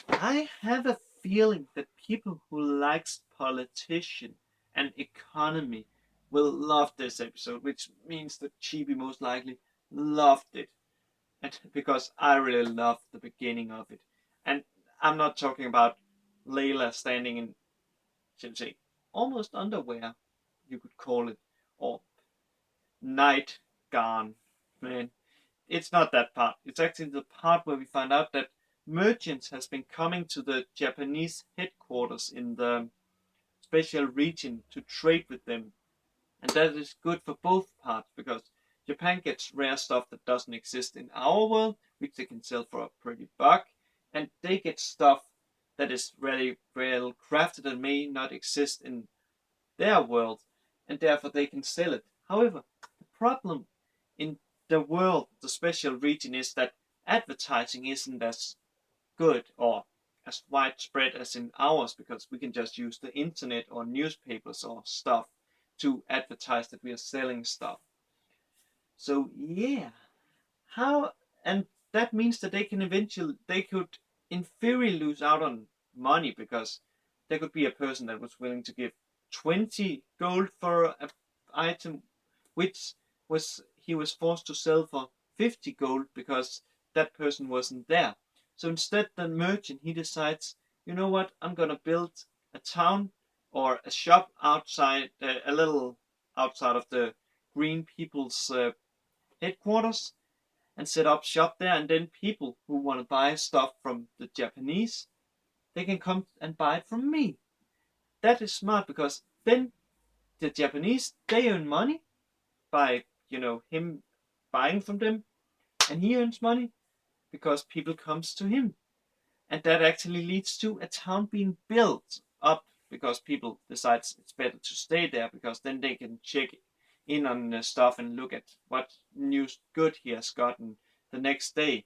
I have a feeling that people who likes politician and economy will love this episode, which means that Chibi most likely loved it, and because I really loved the beginning of it. And I'm not talking about Layla standing in, shall we say, almost underwear, you could call it, or night gone. Man, it's not that part. It's actually the part where we find out that merchants has been coming to the Japanese headquarters in the special region to trade with them. And that is good for both parts because Japan gets rare stuff that doesn't exist in our world, which they can sell for a pretty buck, and they get stuff that is really well crafted and may not exist in their world, and therefore they can sell it. However, the problem in the world, the special region, is that advertising isn't as good or as widespread as in ours because we can just use the internet or newspapers or stuff to advertise that we are selling stuff. So yeah, how and that means that they could in theory lose out on money because there could be a person that was willing to give 20 gold for an item which was he was forced to sell for 50 gold because that person wasn't there. So instead, the merchant he decides, you know what, I'm gonna build a town or a shop outside, a little outside of the green people's headquarters, and set up shop there, and then people who want to buy stuff from the Japanese, they can come and buy it from me. That is smart because then the Japanese they earn money by him buying from them, and he earns money because people comes to him, and that actually leads to a town being built up because people decides it's better to stay there because then they can check in on the stuff and look at what news good he has gotten the next day.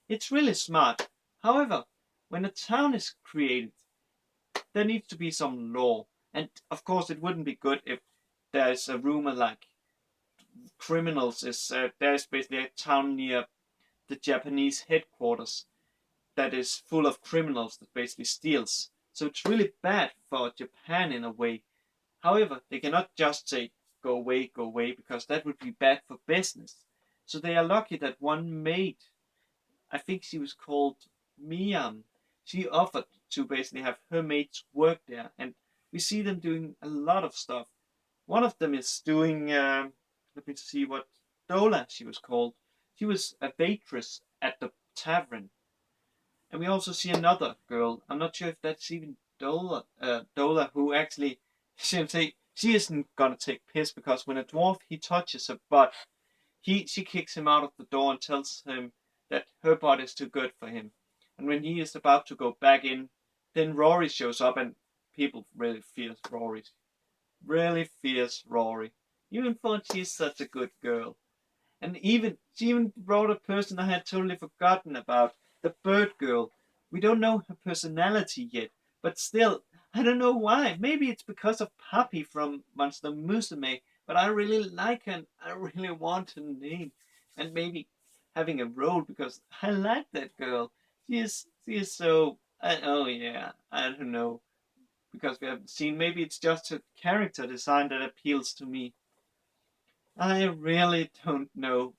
It's really smart. However, when a town is created, there needs to be some law, and of course it wouldn't be good if there's a rumor like criminals is there's basically a town near the Japanese headquarters that is full of criminals that basically steals. So it's really bad for Japan in a way. However, they cannot just say go away, because that would be bad for business. So they are lucky that one maid, I think she was called Mian, she offered to basically have her mates work there, and we see them doing a lot of stuff. One of them is doing, let me see what Dola she was called. She was a waitress at the tavern, and we also see another girl. I'm not sure if that's even Dola, who actually, she isn't gonna take piss because when a dwarf he touches her butt, she kicks him out of the door and tells him that her butt is too good for him. And when he is about to go back in, then Rory shows up, and people really fears Rory. Really fears Rory. Even thought she's such a good girl. And she even brought a person I had totally forgotten about, the bird girl. We don't know her personality yet, but still, I don't know why. Maybe it's because of Puppy from Monster Musume, but I really like her and I really want her name. And maybe having a role because I like that girl. She is so oh yeah, I don't know. Because we haven't seen, maybe it's just her character design that appeals to me. I really don't know,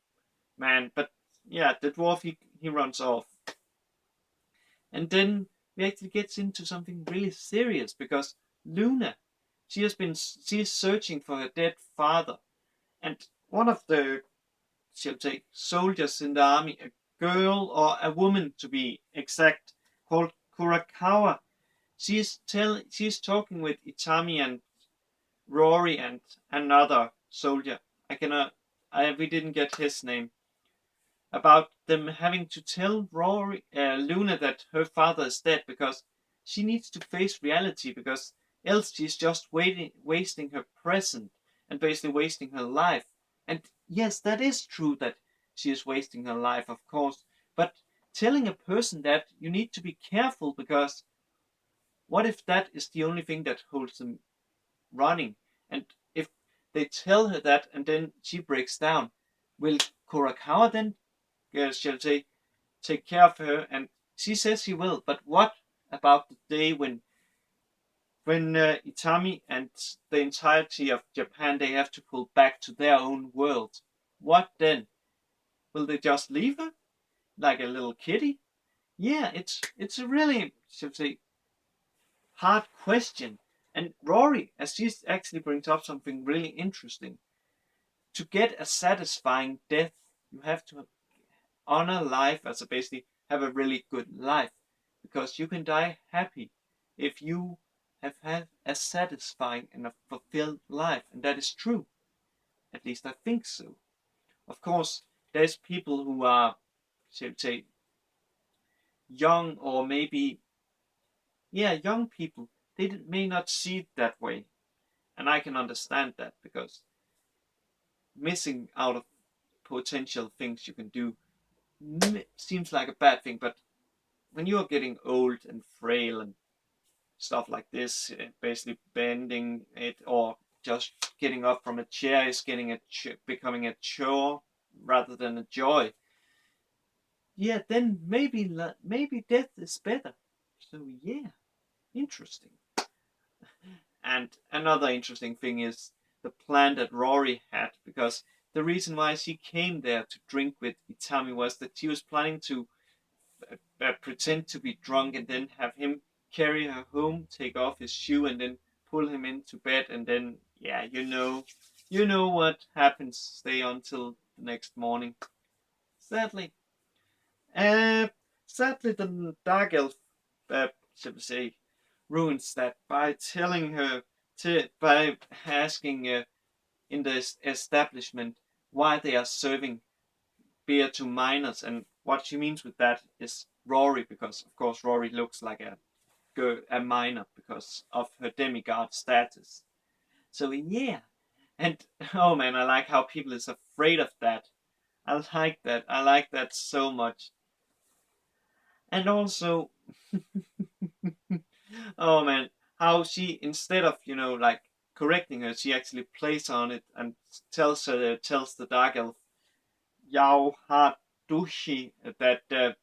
man. But yeah, the dwarf he runs off, and then we actually gets into something really serious because Luna, she is searching for her dead father, and one of the, shall say, soldiers in the army, a girl or a woman to be exact, called Kurakawa. She's talking with Itami and Rory and another soldier. I cannot. We didn't get his name, about them having to tell Luna that her father is dead because she needs to face reality because else she's just wasting her present and basically wasting her life. And yes, that is true that she is wasting her life, of course. But telling a person that, you need to be careful because what if that is the only thing that holds them running? And if they tell her that and then she breaks down, will Kurakawa then, shall say, take care of her? And she says she will, but what about the day when Itami and the entirety of Japan, they have to pull back to their own world. What then? Will they just leave her like a little kitty? Yeah, it's a really, should say, hard question. And Rory, as she actually brings up something really interesting. To get a satisfying death, you have to honor life as a basically have a really good life, because you can die happy if you have had a satisfying and a fulfilled life, and that is true. At least I think so. Of course, there's people who are, should say, young, or maybe, yeah, young people. They may not see it that way, and I can understand that, because missing out of potential things you can do seems like a bad thing. But when you're getting old and frail and stuff like this, basically bending it or just getting up from a chair is becoming a chore rather than a joy. Yeah, then maybe death is better. So yeah, interesting. And another interesting thing is the plan that Rory had, because the reason why she came there to drink with Itami was that she was planning to pretend to be drunk and then have him carry her home, take off his shoe, and then pull him into bed, and then yeah, you know what happens. Stay until the next morning. Sadly, uh, sadly, the dark elf, should we say, ruins that by telling her by asking in the establishment why they are serving beer to minors, and what she means with that is Rory, because of course Rory looks like a minor because of her demigod status. So yeah, and oh man, I like how people is afraid of that. I like that. I like that so much. And also, oh man, how she, instead of like correcting her, she actually plays on it and tells the dark elf Yao Hadushi that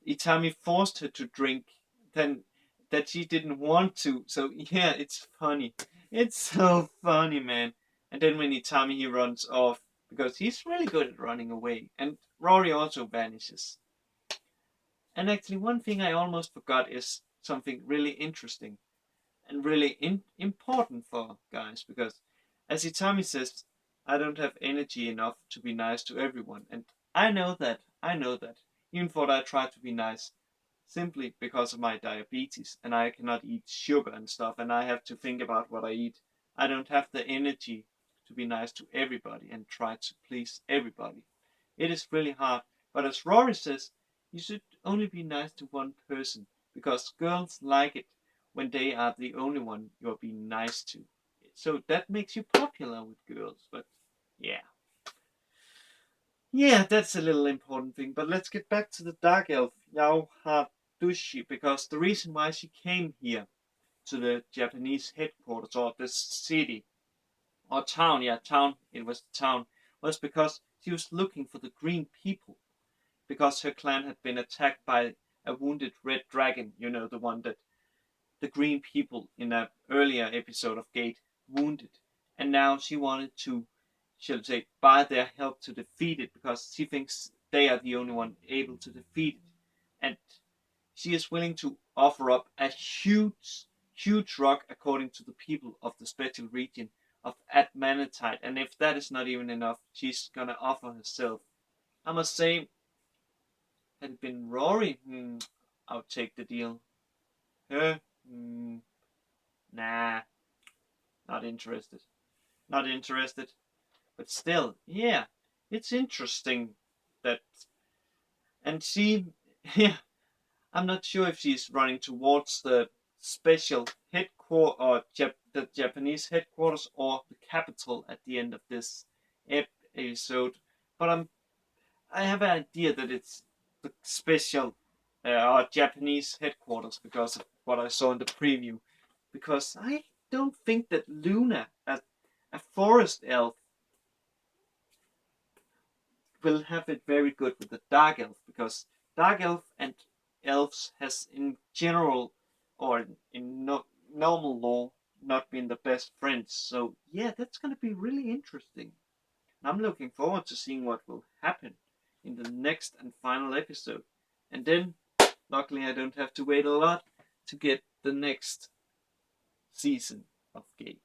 Itami forced her to drink, then that she didn't want to. So yeah, it's funny. It's so funny, man. And then when Itami he runs off, because he's really good at running away, and Rory also vanishes. And actually, one thing I almost forgot is something really interesting and really important for guys, because as Itami says, I don't have energy enough to be nice to everyone, and I know that, even though I try to be nice, simply because of my diabetes and I cannot eat sugar and stuff, and I have to think about what I eat. I don't have the energy to be nice to everybody and try to please everybody. It is really hard, but as Rory says, you should only be nice to one person, because girls like it when they are the only one you're being nice to. So that makes you popular with girls. But yeah, yeah, that's a little important thing. But let's get back to the dark elf Yao Hadushi, because the reason why she came here to the Japanese headquarters, or this city or town, yeah, town, it was the town, was because she was looking for the green people, because her clan had been attacked by a wounded red dragon, the one that the green people in an earlier episode of Gate wounded. And now she wanted to, shall we say, buy their help to defeat it, because she thinks they are the only one able to defeat it. And she is willing to offer up a huge, huge rock according to the people of the special region of Admanitite. And if that is not even enough, she's gonna offer herself. I must say, had it been Rory, I would take the deal. Her, nah, not interested. Not interested. But still, yeah, it's interesting that. And she, yeah, I'm not sure if she's running towards the special headquarters, or the Japanese headquarters, or the capital at the end of this episode. But I have an idea that it's the special or Japanese headquarters, because of what I saw in the preview. Because I don't think that Luna, a forest elf, will have it very good with the dark elf, because dark elf and elves has in general, or in normal law, not been the best friends. So yeah, that's gonna be really interesting. I'm looking forward to seeing what will happen in the next and final episode. And then, luckily, I don't have to wait a lot to get the next season of Gate.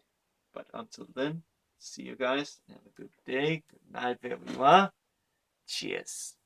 But until then, see you guys. Have a good day. Good night, wherever you are. Cheers.